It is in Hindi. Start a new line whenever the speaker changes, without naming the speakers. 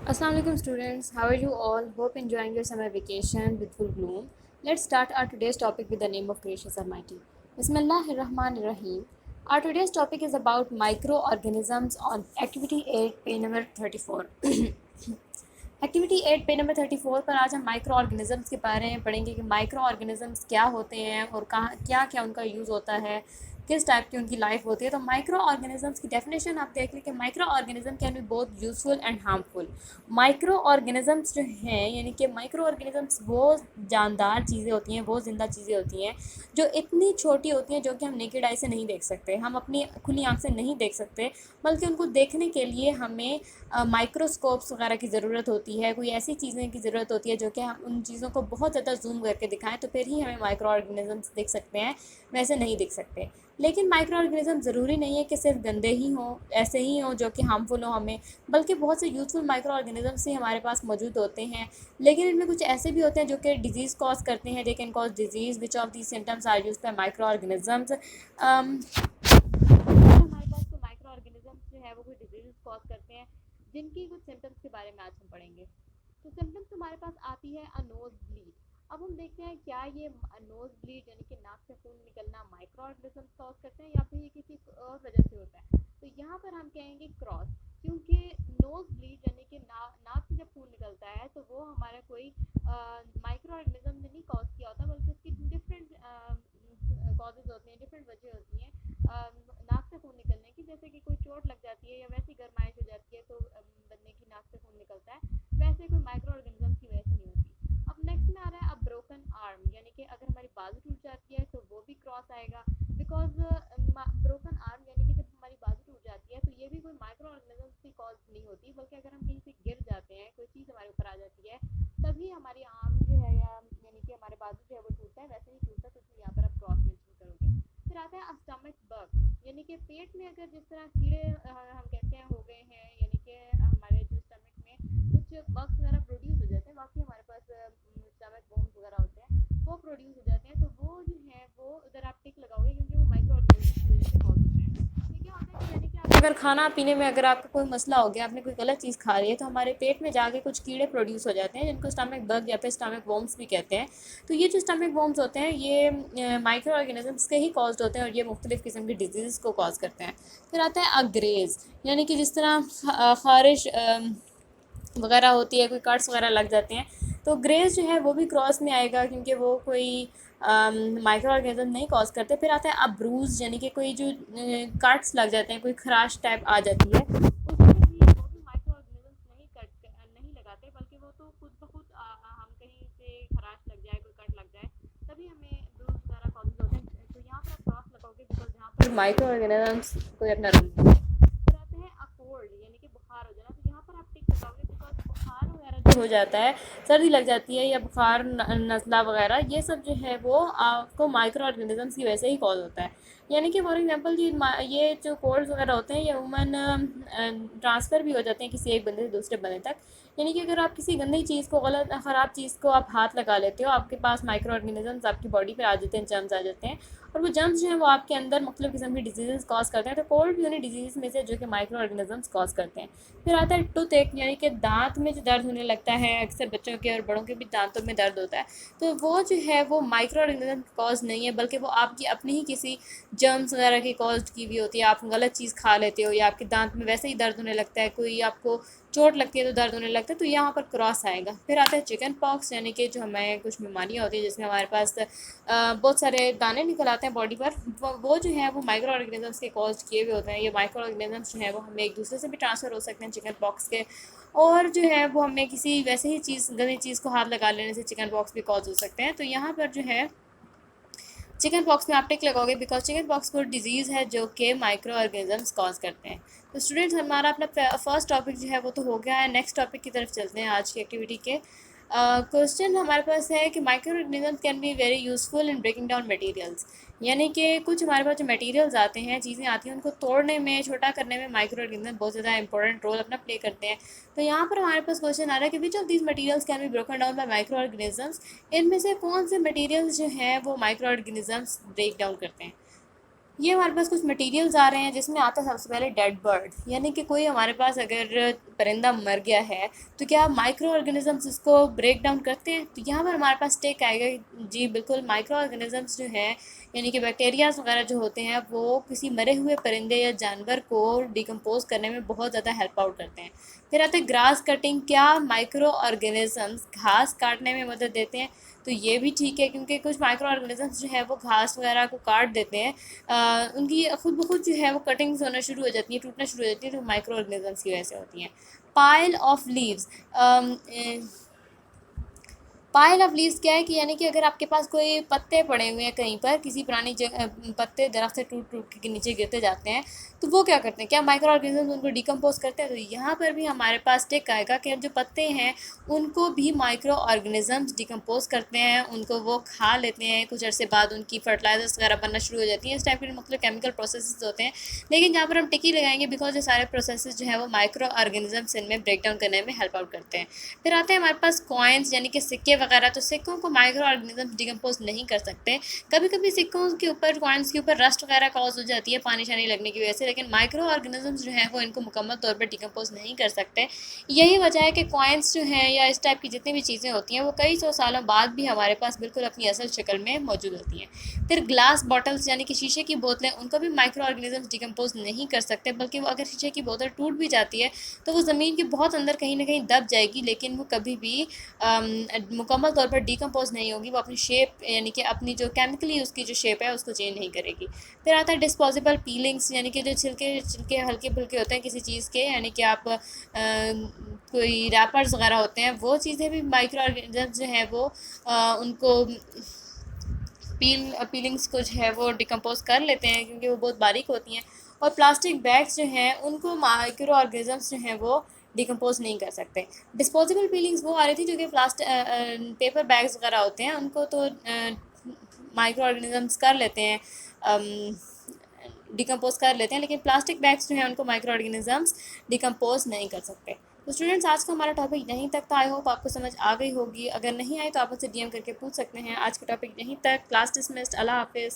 Assalamualaikum students, how are you all? Hope enjoying your summer vacation with full bloom. Let's start our today's topic with the name of gracious Almighty. Bismillahirrahmanirrahim. Our today's topic is about microorganisms on activity 8 page number 34. Activity 8 पे नंबर 34 पर आज हम माइक्रो ऑर्गेनिजम्स के बारे में पढ़ेंगे कि माइक्रो ऑर्गेनिजम्स क्या होते हैं और कहाँ क्या क्या उनका यूज़ होता है, किस टाइप की उनकी लाइफ होती है। तो माइक्रो ऑर्गेनिजम्स की डेफिनेशन आप देख लें कि micro organism can be both useful and harmful. Micro organisms जो हैं यानी कि माइक्रो ऑर्गेनिजम्स वो जानदार चीज़ें होती हैं, वो ज़िंदा चीज़ें होती हैं जो इतनी छोटी होती हैं जो कि हम नेकेड आई से नहीं देख सकते, हम अपनी खुली आँख से नहीं देख सकते, बल्कि उनको देखने के लिए हमें माइक्रोस्कोप्स वगैरह की ज़रूरत होती है, कोई ऐसी चीज़ें की ज़रूरत होती है जो कि हम उन चीज़ों को बहुत ज़्यादा जूम करके दिखाएं तो फिर ही हमें माइक्रो ऑर्गेनिजम्स दिख सकते हैं, वैसे नहीं दिख सकते। लेकिन माइक्रो ऑर्गेनिज्म ज़रूरी नहीं है कि सिर्फ गंदे ही हों, ऐसे ही हों जो कि हार्मफुल हो हमें, बल्कि बहुत से यूज़फुल माइक्रो ऑर्गेनिजम्स ही हमारे पास मौजूद होते हैं। लेकिन इनमें कुछ ऐसे भी होते हैं जो कि डिजीज़ कॉज करते हैं, they can cause disease which of these symptoms are used by micro organisms. हमारे पास तो माइक्रो ऑर्गेनिजम्स जो है वो कोई डिजीज़ कॉज करते हैं जिनकी कुछ सिम्टम्स के बारे में आज हम पढ़ेंगे। तो सिम्टम्स हमारे पास आती है अ नोज ब्लीड। अब हम देखते हैं क्या ये नोज ब्लीड यानी कि नाक से खून निकलना माइक्रो ऑर्गेनिजम्स कॉज करते हैं या फिर ये किसी और वजह से होता है। तो यहाँ पर हम कहेंगे क्रॉस, क्योंकि नोज ब्लीड यानी कि नाक से जब खून निकलता है तो वो हमारा कोई माइक्रो ऑर्गेनिज्म ने नहीं कॉज किया होता, बल्कि उसकी डिफरेंट कॉजेज होती हैं, डिफरेंट वजह होती हैं नाक से खून निकलने की। जैसे कि कोई चोट लग जाती है या वैसी गर्माइश हो जाती है तो बंदे की नाक से खून निकलता है, वैसे कोई माइक्रो ऑर्गेनिज्म की वजह से नहीं होती। अब नेक्स्ट में आ रहा है अब ब्रोकन आर्म, यानी कि अगर हमारी बाजू टूट जाती है तो वो भी क्रॉस आएगा, बिकॉज ब्रोकन आर्म यानी कि जब हमारी बाजू टूट जाती है तो ये भी कोई माइक्रो ऑर्गेनिज्म की कॉज नहीं होती, बल्कि अगर हम कहीं से गिर जाते हैं, कोई चीज़ हमारे ऊपर आ जाती है, तभी हमारी आर्म जो है या यानी कि हमारे बाजू जो है वो टूटता है, वैसे नहीं टूटता, तो इसलिए यहाँ पर आप क्रॉस मेंशन करोगे। फिर आता है स्टमक बग, यानी कि पेट में अगर जिस तरह कीड़े हम कहते हैं हो गए हैं, यानी कि हमारे जो स्टमक में कुछ बग्स वगैरह प्रोड्यूस हो जाते हैं, बाकी हमारे पास स्टमक बोन्स वगैरह होते हैं वो प्रोड्यूस हो जाते हैं, तो वो जो है वो उधर आप टिक लगाओगे क्योंकि वो माइक्रो ऑर्गेनिज्म की वजह से कॉज होते हैं। ये क्या होता है कि यानी कि आप अगर खाना पीने में अगर आपको कोई मसला हो गया, आपने कोई गलत चीज़ खा रही है, तो हमारे पेट में जाके कुछ कीड़े प्रोड्यूस हो जाते हैं जिनको स्टमक बग या फिर स्टमक वॉर्म्स भी कहते हैं। तो ये जो स्टमक वॉर्म्स होते हैं ये माइक्रो ऑर्गेनिजम्स के ही कॉज्ड होते हैं और ये मुख्तलिफ़ किस्म की डिजीज़ को कॉज करते हैं। फिर आता है अग्रेज, यानी कि जिस तरह खारिश वगैरह होती है, कोई कट्स वगैरह लग जाते हैं, तो ग्रेज जो है वो भी क्रॉस में आएगा क्योंकि वो कोई माइक्रो ऑर्गेनिज्म नहीं कॉज करते। फिर आता है अब ब्रूज, यानी कि कोई जो कट्स लग जाते हैं, कोई खराश टाइप आ जाती है, उसमें भी वो भी माइक्रो ऑर्गेनिजम्स नहीं लगाते, बल्कि वो तो खुद ब खुद हम कहीं से खराश लग जाए, कोई कट लग जाए, तभी हमें ब्रूज वगैरह कॉजेज होते हैं। तो यहाँ पर आप क्रॉस लगाओगे बिकॉज यहाँ पर माइक्रो ऑर्गेनिजम्स कोई अपना रोल। फिर आते हैं अकोल्ड, यानी कि बुखार हो जाना, तो यहाँ पर आप टिक लगाओगे बिकॉज बुखार वगैरह जो हो जाता है, सर्दी लग जाती है या बुखार नज़ला वगैरह, ये सब जो है वो आपको माइक्रो ऑर्गेनिजम्स की वजह से ही कॉज होता है। यानी कि फॉर एग्जांपल ये जो कोल्ड्स वगैरह होते हैं ये उमन ट्रांसफ़र भी हो जाते हैं किसी एक बंदे से दूसरे बंदे तक। यानी कि अगर आप किसी गंदी चीज़ को, गलत ख़राब चीज़ को आप हाथ लगा लेते हो, आपके पास माइक्रो ऑर्गेनिजम्स आपकी बॉडी पे आ जाते हैं, जर्म्स आ जाते हैं, और वो जर्म्स जो हैं वो आपके अंदर मुख्तलिफ़ किस्म की डिजीज़ कॉज करते हैं। तो कोल्ड भी उन्हीं डिजीज़ में से जो कि माइक्रो ऑर्गेनिजम्स कॉज करते हैं। फिर आता है टूथ एक, यानी कि दांत में जो दर्द होने लगता है, अक्सर बच्चों के और बड़ों के भी दांतों में दर्द होता है, तो वो जो है वो माइक्रो ऑर्गेनिज्म कॉज नहीं है, बल्कि वो आपकी अपनी ही किसी जर्म्स वगैरह की कॉज की हुई होती है। आप गलत चीज़ खा लेते हो या आपके दांत में वैसे ही दर्द होने लगता है, कोई आपको चोट लगती है तो दर्द होने लगता है, तो यहाँ पर क्रॉस आएगा। फिर आता है चिकन पॉक्स, यानी कि जो हमें कुछ बीमारियाँ होती है जिसमें हमारे पास बहुत सारे दाने निकल आते हैं बॉडी पर, वो जो है वो माइक्रो ऑर्गेनिजम्स के कॉज किए हुए होते हैं। ये माइक्रो ऑर्गेनिजम्स जो है वो हमें एक दूसरे से भी ट्रांसफ़र हो सकते हैं चिकन पॉक्स के, और जो है वो हमें किसी वैसे ही चीज़, गंदी चीज़ को हाथ लगा लेने से चिकन पॉक्स भी कॉज हो सकते हैं। तो यहाँ पर जो है चिकन पॉक्स में आप टिक लगाओगे बिकॉज चिकन पॉक्स कोई डिजीज़ है जो कि माइक्रो ऑर्गेनिजम्स कॉज करते हैं। तो स्टूडेंट्स हमारा अपना फर्स्ट टॉपिक जो है वो तो हो गया है। नेक्स्ट टॉपिक की तरफ चलते हैं आज की एक्टिविटी के। क्वेश्चन हमारे पास है कि micro organisms can be very useful in breaking down materials, यानी कि कुछ हमारे पास जो मटेरियल्स आते हैं, चीज़ें आती हैं, उनको तोड़ने में, छोटा करने में माइक्रो ऑर्गेनिज्म बहुत ज़्यादा इंपॉर्टेंट रोल अपना प्ले करते हैं। तो यहाँ पर हमारे पास क्वेश्चन आ रहा है कि विच of these materials can be broken down by micro organisms, इनमें से कौन से मटेरियल्स जो हैं वो माइक्रो ऑर्गेनिजम्स ब्रेक डाउन करते हैं। ये हमारे पास कुछ मटेरियल्स आ रहे हैं जिसमें आता है सबसे पहले डेड बर्ड, यानी कि कोई हमारे पास अगर परिंदा मर गया है तो क्या माइक्रो ऑर्गेनिजम्स इसको ब्रेक डाउन करते हैं। तो यहाँ पर हमारे पास टेक आएगा। जी बिल्कुल, माइक्रो ऑर्गेनिजम्स जो हैं यानी कि बैक्टीरियाज वगैरह जो होते हैं वो किसी मरे हुए परिंदे या जानवर को डिकम्पोज करने में बहुत ज़्यादा हेल्प आउट करते हैं। फिर आते हैं ग्रास कटिंग। क्या माइक्रो ऑर्गेनिजम्स घास काटने में मदद देते हैं। तो ये भी ठीक है, क्योंकि कुछ माइक्रो ऑर्गेनिजम्स जो है वो घास वगैरह को काट देते हैं। उनकी खुद ब खुद जो है वो कटिंग्स होना शुरू हो जाती हैं, टूटना शुरू हो जाती है, तो माइक्रो ऑर्गेनिजम्स की वजह से होती हैं। Pile of leaves. Pile of leaves क्या है कि यानी कि अगर आपके पास कोई पत्ते पड़े हुए हैं कहीं पर, किसी पुरानी जगह पत्ते दरख्त से टूट टूट के नीचे गिरते जाते हैं, तो वो क्या करते हैं, क्या माइक्रो ऑर्गेनिज्म उनको डिकम्पोज करते हैं। तो यहाँ पर भी हमारे पास टिक आएगा कि जो पत्ते हैं उनको भी माइक्रो ऑर्गेनिजम्स डिकम्पोज करते हैं, उनको वो खा लेते हैं। कुछ अर्से बाद उनकी फर्टिलाइजर्स वगैरह बनना शुरू हो जाती हैं। इस टाइप के मतलब केमिकल प्रोसेस होते हैं, लेकिन यहाँ पर हम टिक ही लगाएंगे बिकॉज ये सारे प्रोसेस जो है वो माइक्रो ऑर्गेनिजम्स इनमें ब्रेक डाउन करने में हेल्प आउट करते हैं। फिर आते हैं हमारे पास कॉइन्स यानी कि सिक्के वगैरह। तो सिक्कों को माइक्रो ऑर्गेनिजम्स डिकम्पोज नहीं कर सकते। कभी कभी सिक्कों के ऊपर, कॉइन्स के ऊपर रस्ट वगैरह कॉज हो जाती है पानी शानी लगने की वजह से, लेकिन माइक्रो ऑर्गेनिजम्स जो है वो इनको मुकम्मल तौर पर डिकम्पोज नहीं कर सकते। यही वजह है कि कॉइन्स जो हैं या इस टाइप की जितनी भी चीज़ें होती हैं वो कई सौ सालों बाद भी हमारे पास बिल्कुल अपनी असल शक्ल में मौजूद होती हैं। फिर ग्लास बॉटल्स यानी कि शीशे की बोतलें, उनको भी माइक्रो ऑर्गेनिजम्स डिकम्पोज नहीं कर सकते, बल्कि वो अगर शीशे की बोतल टूट भी जाती है तो वो ज़मीन के बहुत अंदर कहीं ना कहीं दब जाएगी, लेकिन वो कभी भी मुकम्मल तौर पर डिकम्पोज नहीं होगी। वो अपनी शेप यानी कि अपनी जो केमिकली उसकी जो शेप है उसको चेंज नहीं करेगी। फिर आता है डिस्पोजेबल पीलिंग्स, यानी कि जो छिलके छिलके हल्के फुल्के होते हैं किसी चीज़ के, यानी कि आप कोई रैपर्स वगैरह होते हैं, वो चीज़ें भी माइक्रो ऑर्गेनिजम्स जो हैं वो उनको पीलिंग्स को जो है वो डिकम्पोज कर लेते हैं, क्योंकि वो बहुत बारीक होती हैं। और प्लास्टिक बैग्स जो हैं उनको माइक्रो ऑर्गेनिजम्स जो हैं वो डिकम्पोज नहीं कर सकते। डिस्पोजेबल पीलिंग्स वो आ रही थी जो कि प्लास्टिक पेपर बैग्स वगैरह होते हैं, उनको तो माइक्रो ऑर्गेनिजम्स कर लेते हैं, डिकम्पोज कर लेते हैं, लेकिन प्लास्टिक बैग्स जो हैं उनको माइक्रो ऑर्गेनिजम्स डिकम्पोज नहीं कर सकते। तो स्टूडेंट्स, आज का हमारा टॉपिक यहीं तक था। आई होप आपको समझ आ गई होगी। अगर नहीं आई तो आप मुझसे डीएम करके पूछ सकते हैं। आज का टॉपिक यहीं तक। Class dismissed. अल्लाह हाफिज़।